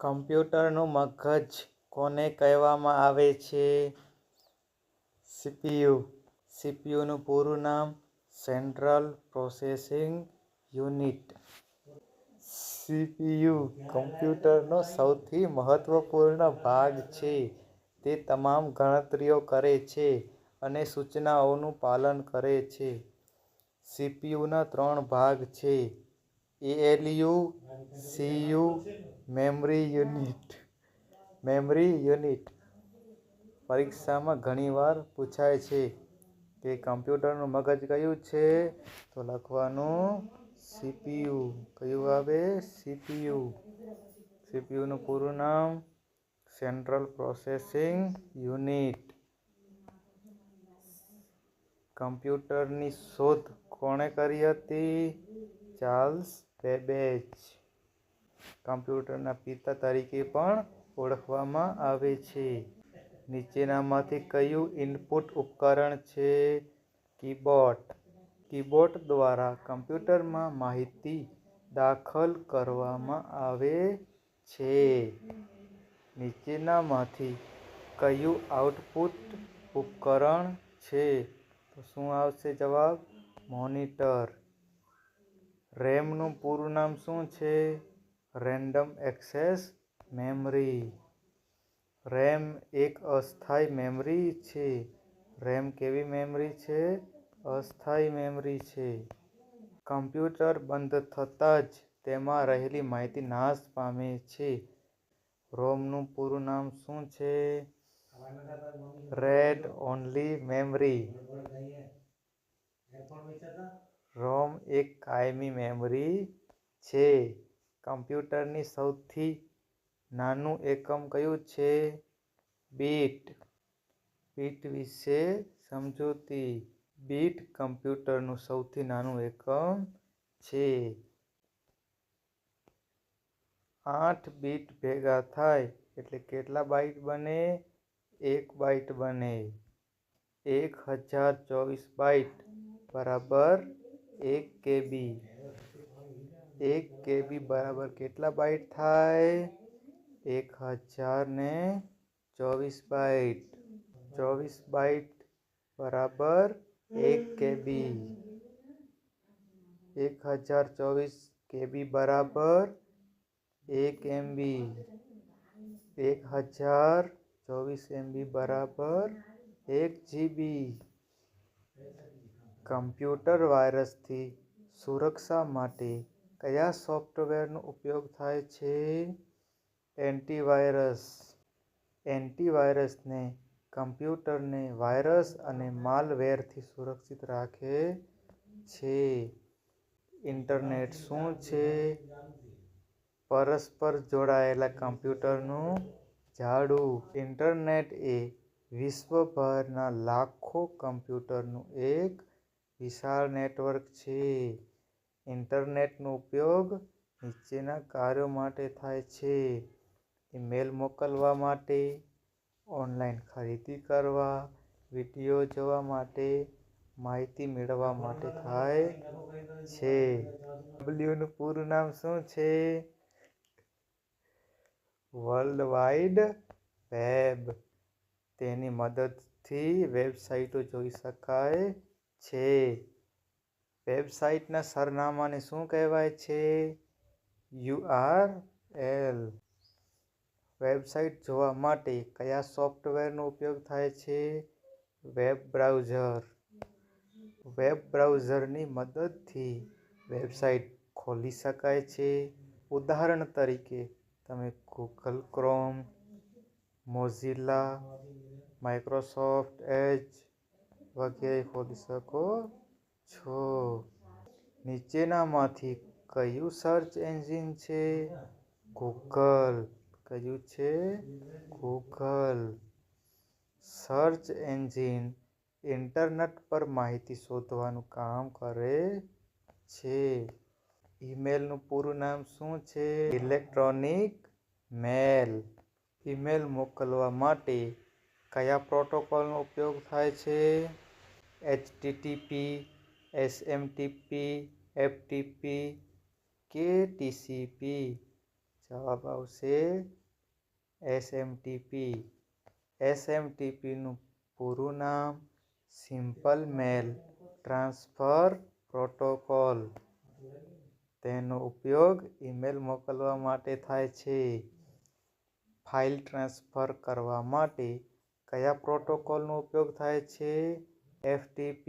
કમ્પ્યુટરનું મગજ કોને કહેવામાં આવે છે? સીપીયુ. સીપીયુનું પૂરું નામ સેન્ટ્રલ પ્રોસેસિંગ યુનિટ. સીપીયુ કમ્પ્યુટરનો સૌથી મહત્વપૂર્ણ ભાગ છે. તે તમામ ગણતરીઓ કરે છે અને સૂચનાઓનું પાલન કરે છે. સીપીયુના 3 ભાગ છે: ALU, Cu, memory unit. Memory unit. પરીક્ષામાં ઘણીવાર પૂછાય છે કે કમ્પ્યુટરનું મગજ કયું છે? તો લખવાનું સીપીયુ. કયું આવે? સીપીયુ. સીપીયુનું પૂરું નામ સેન્ટ્રલ પ્રોસેસિંગ યુનિટ. કમ્પ્યુટરની શોધ કોણે કરી હતી? Charles Babbage. કમ્પ્યુટરના પિતા તરીકે પણ ઓળખવામાં આવે છે. નીચેનામાંથી કયું ઇનપુટ ઉપકરણ છે? કીબોર્ડ. કીબોર્ડ દ્વારા કમ્પ્યુટરમાં માહિતી દાખલ કરવામાં આવે છે. નીચેનામાંથી કયું આઉટપુટ ઉપકરણ છે? તો શું આવશે જવાબ? મોનિટર. રેમનું પૂરું નામ શું છે? Random access memory. રેમ એક અસ્થાયી મેમરી છે. રેમ કેવી મેમરી છે? અસ્થાયી મેમરી છે. કમ્પ્યુટર બંધ થતાં જ તેમાં રહેલી માહિતી નાશ પામે છે. રોમનું પૂરું નામ શું છે? Red only memory. રોમ એક કાયમી મેમરી છે. કમ્પ્યુટરની સૌથી નાનું એકમ કયું છે? બીટ. બીટ વિશે સમજૂતી. બીટ કમ્પ્યુટરનું સૌથી નાનું એકમ છે. 8 બીટ ભેગા થાય એટલે કેટલા બાઇટ બને? 1 બાઇટ બને. 1024 બાઇટ બરાબર 1 કેબી. 1 કેબી બરાબર કેટલા બાઇટ થાય? 1024 બાઇટ. 24 બાઇટ બરાબર 1 કેબી. 1024 કેબી બરાબર 1 એમબી. 1024 એમબી બરાબર 1 જીબી. કમ્પ્યુટર વાયરસથી સુરક્ષા માટે કયા સોફ્ટવેરનો ઉપયોગ થાય છે? એન્ટીવાયરસ. એન્ટીવાયરસને કમ્પ્યુટરને વાયરસ અને માલવેરથી સુરક્ષિત રાખે છે. ઇન્ટરનેટ શું છે? પરસ્પર જોડાયેલા કમ્પ્યુટરનું જાળું. ઇન્ટરનેટ એ વિશ્વભરના લાખો કમ્પ્યુટરનું એક વિશાળ નેટવર્ક છે. ઇન્ટરનેટનો ઉપયોગ નીચેના કાર્યો માટે થાય છે: ઈમેલ મોકલવા માટે, ઓનલાઈન ખરીદી કરવા, વિડિયો જોવા માટે, માહિતી મેળવવા માટે થાય છે. ડબલ્યુનું પૂરું નામ શું છે? World wide web. તેની મદદથી વેબસાઇટો જોઈ શકાય છે. વેબસાઇટના સરનામાને શું કહેવાય છે? યુઆરએલ. વેબસાઇટ જોવા માટે કયા સોફ્ટવેરનો ઉપયોગ થાય છે? Web browser. વેબ બ્રાઉઝરની મદદથી વેબસાઇટ ખોલી શકાય છે. ઉદાહરણ તરીકે તમે ગૂગલ ક્રોમ, મોઝિલા, માઇક્રોસોફ્ટ એજ વગેરે ખોલી શકો છો. નીચેનામાંથી કયું સર્ચ એન્જિન છે? ગૂગલ. કયું છે? ગૂગલ. સર્ચ એન્જિન ઇન્ટરનેટ પર માહિતી શોધવાનું કામ કરે છે. ઈમેલનું પૂરું નામ શું છે? ઇલેક્ટ્રોનિક મેલ. ઈમેલ મોકલવા માટે કયા પ્રોટોકોલનો ઉપયોગ થાય છે? એચટીટીપી, એસએમટીપી, એફટીપી કે ટીસીપી? જવાબ આવશે SMTP. SMTPનું પૂરું નામ સિમ્પલ મેલ ટ્રાન્સફર પ્રોટોકોલ. તેનો ઉપયોગ ઈમેલ મોકલવા માટે થાય છે. ફાઇલ ટ્રાન્સફર કરવા માટે કયા પ્રોટોકોલનો ઉપયોગ થાય છે? FTP.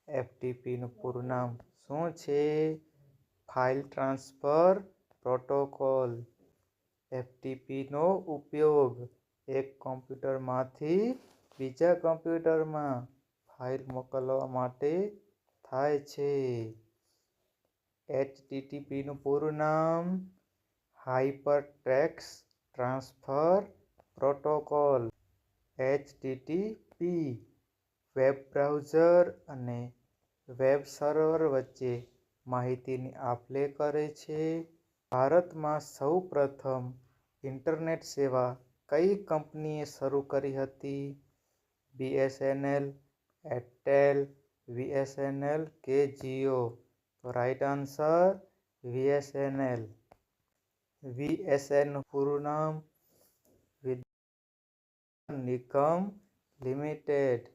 FTPનું પૂરું નામ શું છે? File transfer protocol. FTPનો ઉપયોગ એક કમ્પ્યુટરમાંથી બીજા કમ્પ્યુટરમાં ફાઇલ મોકલવા માટે થાય છે. HTTPનું પૂરું નામ hypertext transfer protocol. HTTP web browser અને વેબ સર્વર વચ્ચે માહિતીની આપ-લે કરે છે. ભારતમાં સૌપ્રથમ ઇન્ટરનેટ સેવા કઈ કંપનીએ શરૂ કરી હતી? BSNL, એરટેલ, VSNL કે જિયો? તો રાઈટ આન્સર VSNL. VSNL નું પૂરું નામ વિતરણ નિગમ લિમિટેડ.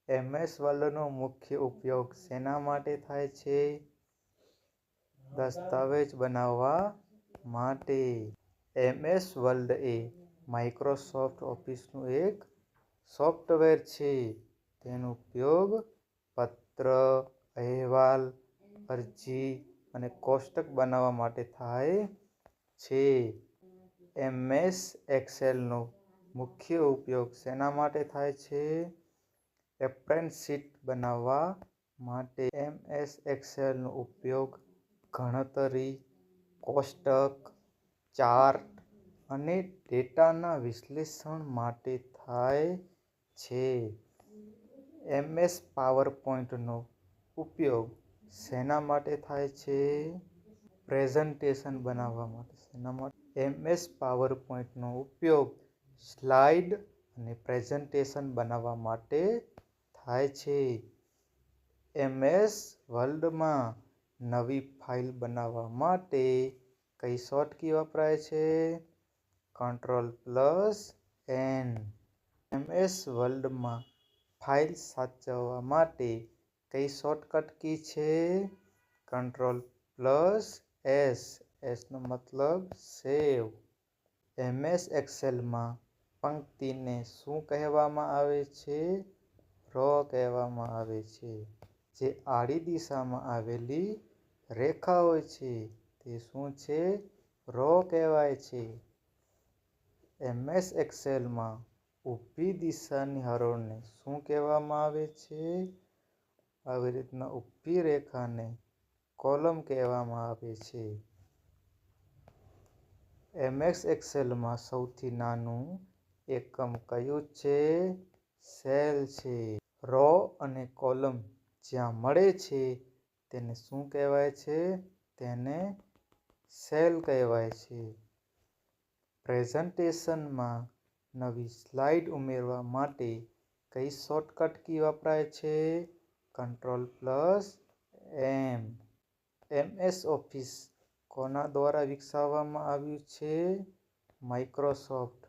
MS વર્લ્ડનો મુખ્ય ઉપયોગ શેના માટે થાય છે? દસ્તાવેજ બનાવવા માટે. MS વર્લ્ડ એ માઇક્રોસોફ્ટ ઓફિસનું એક સોફ્ટવેર છે. તેનો ઉપયોગ પત્ર, અહેવાલ, અરજી અને કોષ્ટક બનાવવા માટે થાય છે. MS એક્સેલનો મુખ્ય ઉપયોગ શેના માટે થાય છે? સ્પ્રેડશીટ બનાવવા માટે. MS એક્સેલનો ઉપયોગ ગણતરી, કોષ્ટક, ચાર્ટ અને ડેટાના વિશ્લેષણ માટે થાય છે. MS પાવરપોઈન્ટનો ઉપયોગ શેના માટે થાય છે? પ્રેઝન્ટેશન બનાવવા માટે. શેના માટે? MS પાવરપોઈન્ટનો ઉપયોગ સ્લાઇડ અને પ્રેઝન્ટેશન બનાવવા માટે થાય છે. MS વર્લ્ડમાં નવી ફાઇલ બનાવવા માટે કઈ શોર્ટકી વપરાય છે? Ctrl+N. MS વર્લ્ડમાં ફાઇલ સાચવવા માટે કઈ શોર્ટકટ કી છે? Ctrl+S. S નો મતલબ સેવ. MS એક્સેલમાં પંક્તિને શું કહેવામાં આવે છે? રો કહેવામાં આવે છે. જે આડી દિશામાં આવેલી રેખા હોય છે તે શું છે? રો કહેવાય છે. MS એક્સેલમાં ઊભી દિશાની હરોળને શું કહેવામાં આવે છે? આવી રીતના ઊભી રેખાને કોલમ કહેવામાં આવે છે. MS એક્સેલમાં સૌથી નાનું એકમ કયું છે? સેલ છે. રો અને કોલમ જ્યાં મળે છે તેને શું કહેવાય છે? તેને સેલ કહેવાય છે. પ્રેઝન્ટેશનમાં નવી સ્લાઇડ ઉમેરવા માટે કઈ શોર્ટકટ કી વપરાય છે? Ctrl+M. MS ઓફિસ કોના દ્વારા વિકસાવવામાં આવ્યું છે? માઇક્રોસોફ્ટ